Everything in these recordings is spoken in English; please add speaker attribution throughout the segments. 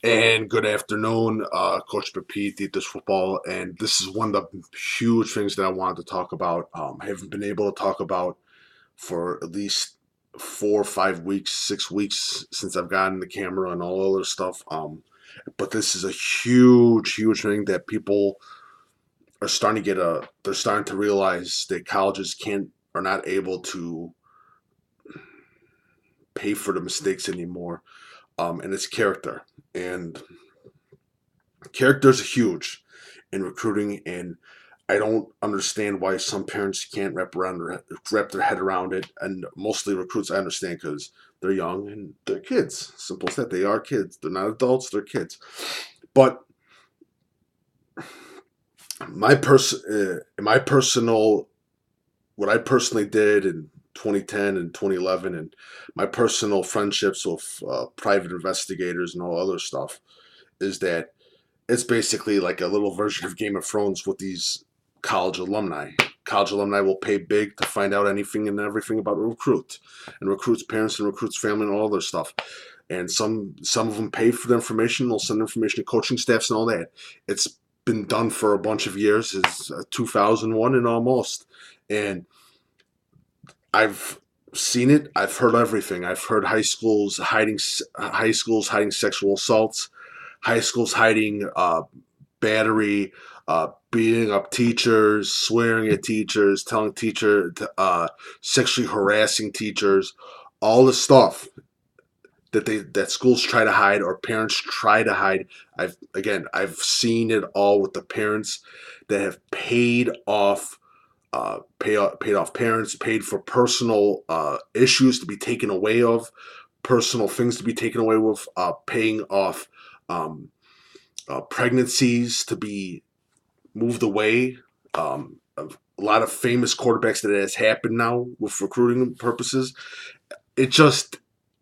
Speaker 1: And good afternoon, Coach Pepito, Eaters Football. And this is one of the huge things that I wanted to talk about. I haven't been able to talk about for at least 4 or 5 weeks, 6 weeks since I've gotten the camera and all other stuff. But this is a huge, huge thing that people are starting to they're starting to realize that colleges are not able to pay for the mistakes anymore. And it's character. And characters are huge in recruiting, and I don't understand why some parents can't wrap their head around it. And mostly recruits, I understand because they're young and they're kids. Simple as that. They are kids. They're not adults. They're kids. But my personal, what I personally did in 2010 and 2011, and my personal friendships with private investigators and all other stuff, is that it's basically like a little version of Game of Thrones with these college alumni. College alumni will pay big to find out anything and everything about a recruit, and recruits' parents and recruits' family and all their stuff. And some of them pay for the information. They'll send information to coaching staffs and all that. It's been done for a bunch of years. It's 2001 and almost, and I've seen it. I've heard everything. I've heard high schools hiding sexual assaults, high schools hiding battery, beating up teachers, swearing at teachers, telling sexually harassing teachers, all the stuff that schools try to hide or parents try to hide. I've seen it all with the parents that have paid off parents, paid for personal issues to be taken away of, personal things to be taken away with, paying off pregnancies to be moved away. A lot of famous quarterbacks that has happened now with recruiting purposes. It's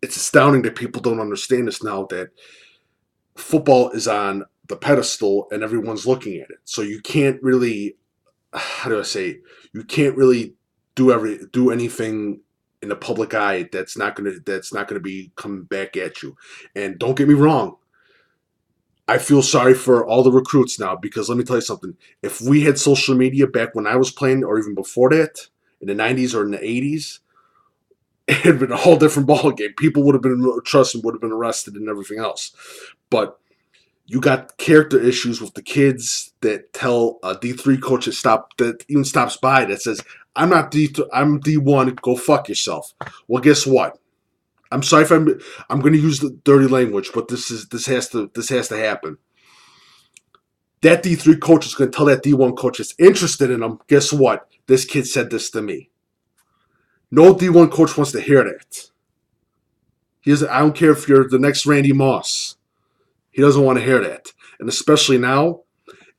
Speaker 1: astounding that people don't understand this now, that football is on the pedestal and everyone's looking at it. So you can't really, how do I say, you can't really do anything in the public eye that's not gonna be coming back at you. And don't get me wrong, I feel sorry for all the recruits now, because let me tell you something. If we had social media back when I was playing, or even before that, in the 90s or in the 80s, it had been a whole different ball game. People would have been arrested and everything else. But you got character issues with the kids that tell a D3 coach that even stops by that says, "I'm not D3, I'm D1. Go fuck yourself." Well, guess what? I'm sorry if I'm going to use the dirty language, but this has to happen. That D3 coach is going to tell that D1 coach that's interested in him, guess what? This kid said this to me. No D1 coach wants to hear that. I don't care if you're the next Randy Moss. He doesn't want to hear that. And especially now,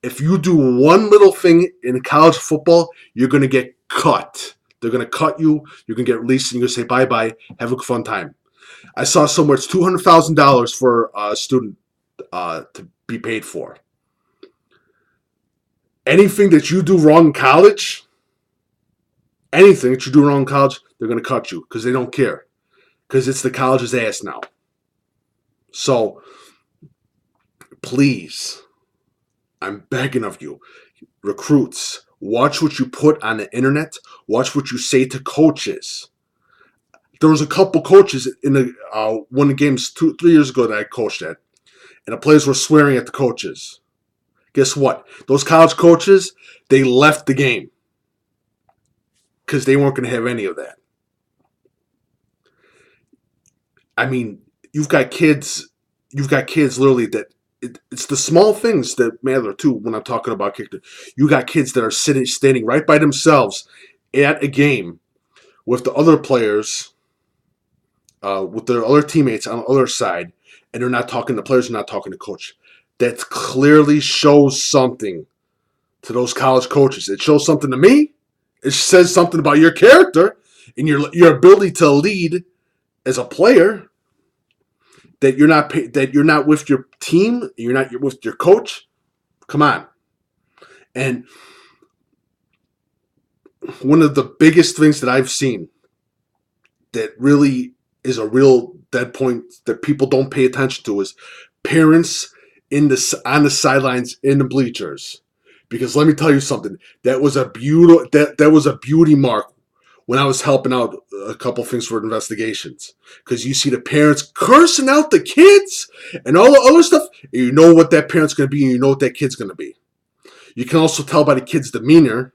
Speaker 1: if you do one little thing in college football, you're going to get cut. They're going to cut you. You're going to get released, and you're going to say bye-bye. Have a fun time. I saw somewhere it's $200,000 for a student to be paid for. Anything that you do wrong in college, they're going to cut you because they don't care. Because it's the college's ass now. So, please, I'm begging of you, recruits, watch what you put on the internet. Watch what you say to coaches. There was a couple coaches in one of the games 3 years ago that I coached at, and the players were swearing at the coaches. Guess what? Those college coaches, they left the game because they weren't going to have any of that. I mean, you've got kids literally that it's the small things that matter too when I'm talking about character. You got kids that are standing right by themselves at a game with the other players, with their other teammates on the other side, and they're not talking. The players are not talking to coach. That clearly shows something to those college coaches. It shows something to me. It says something about your character and your ability to lead as a player. That you're not with your team. You're with your coach. Come on. And one of the biggest things that I've seen that really is a real dead point that people don't pay attention to is parents on the sidelines in the bleachers. Because let me tell you something, that was a beauty mark when I was helping out a couple things for investigations. Because you see the parents cursing out the kids and all the other stuff, and you know what that parent's going to be, and you know what that kid's going to be. You can also tell by the kid's demeanor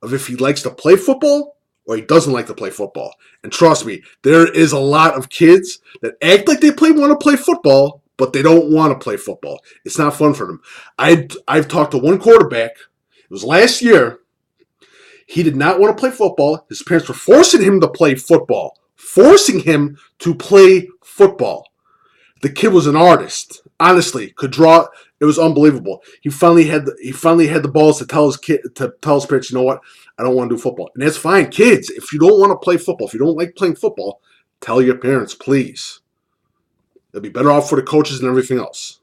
Speaker 1: of if he likes to play football or he doesn't like to play football. And trust me, there is a lot of kids that act like they want to play football, but they don't want to play football. It's not fun for them. I've talked to one quarterback. It was last year. He did not want to play football. His parents were forcing him to play football. Forcing him to play football. The kid was an artist. Honestly, could draw. It was unbelievable. He finally had the balls to tell his parents, you know what, I don't want to do football, and that's fine, kids. If you don't want to play football, if you don't like playing football, tell your parents, please. It'll be better off for the coaches and everything else.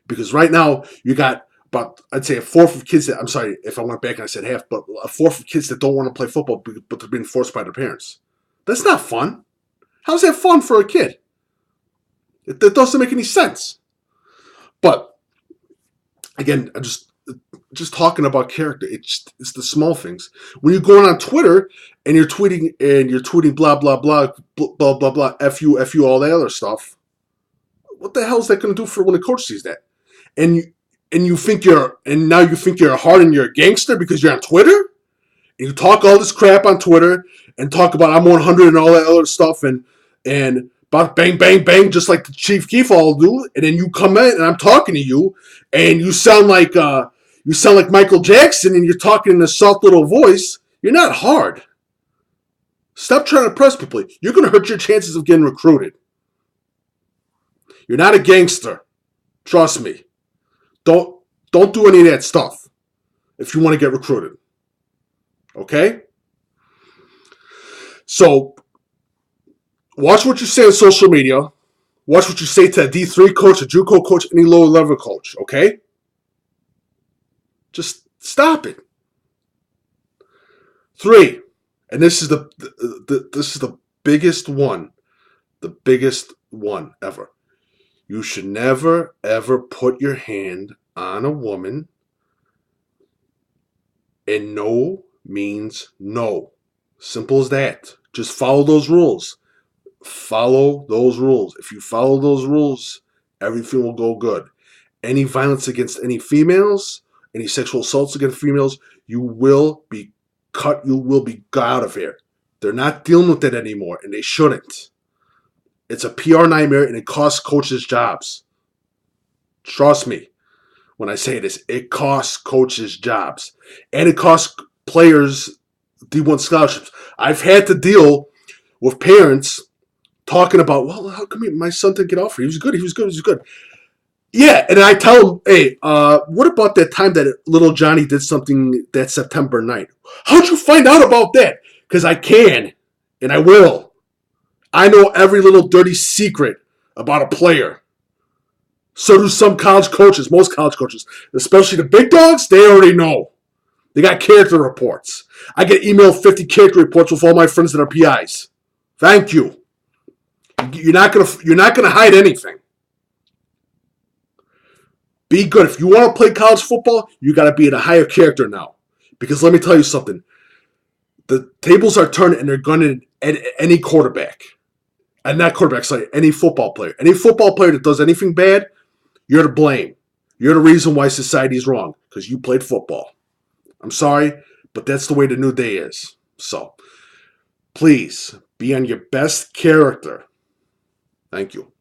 Speaker 1: Because right now you got about, I'd say, a fourth of kids that, I'm sorry if I went back and I said half, but a fourth of kids that don't want to play football, but they're being forced by their parents. That's not fun. How's that fun for a kid? That doesn't make any sense. But again, I'm just talking about character. It's the small things. When you're going on Twitter and you're tweeting blah blah blah blah blah blah f you all that other stuff. What the hell is that going to do for when the coach sees that? And you think you're hard and you're a gangster because you're on Twitter? And you talk all this crap on Twitter and talk about I'm 100 and all that other stuff and about bang, bang, bang, just like the Chief Keef all do, and then you come in and I'm talking to you, and you sound like Michael Jackson, and you're talking in a soft little voice. You're not hard. Stop trying to impress people. You're going to hurt your chances of getting recruited. You're not a gangster. Trust me. Don't do any of that stuff if you want to get recruited. Okay? So, watch what you say on social media. Watch what you say to a D3 coach, a JUCO coach, any lower level coach, okay? Just stop it. 3, and this is the biggest one ever. You should never, ever put your hand on a woman, and no means no. Simple as that. Just follow those rules. Follow those rules. If you follow those rules, everything will go good. Any violence against any females, any sexual assaults against females, you will be cut. You will be got out of here. They're not dealing with that anymore, and they shouldn't. It's a PR nightmare, and it costs coaches jobs. Trust me when I say this. It costs coaches jobs, and it costs players D1 scholarships. I've had to deal with parents talking about, well, how come my son didn't get offered? He was good. Yeah, and I tell him, hey, what about that time that little Johnny did something that September night? How'd you find out about that? Because I can, and I will. I know every little dirty secret about a player. So do some college coaches, most college coaches, especially the big dogs. They already know. They got character reports. I get emailed 50 character reports with all my friends that are PIs. Thank you. You're not gonna hide anything. Be good. If you want to play college football, you got to be at a higher character now. Because let me tell you something. The tables are turned, and they're going to any quarterback. And not quarterback, sorry, any football player. Any football player that does anything bad, you're to blame. You're the reason why society's wrong. Because you played football. I'm sorry, but that's the way the new day is. So, please, be on your best character. Thank you.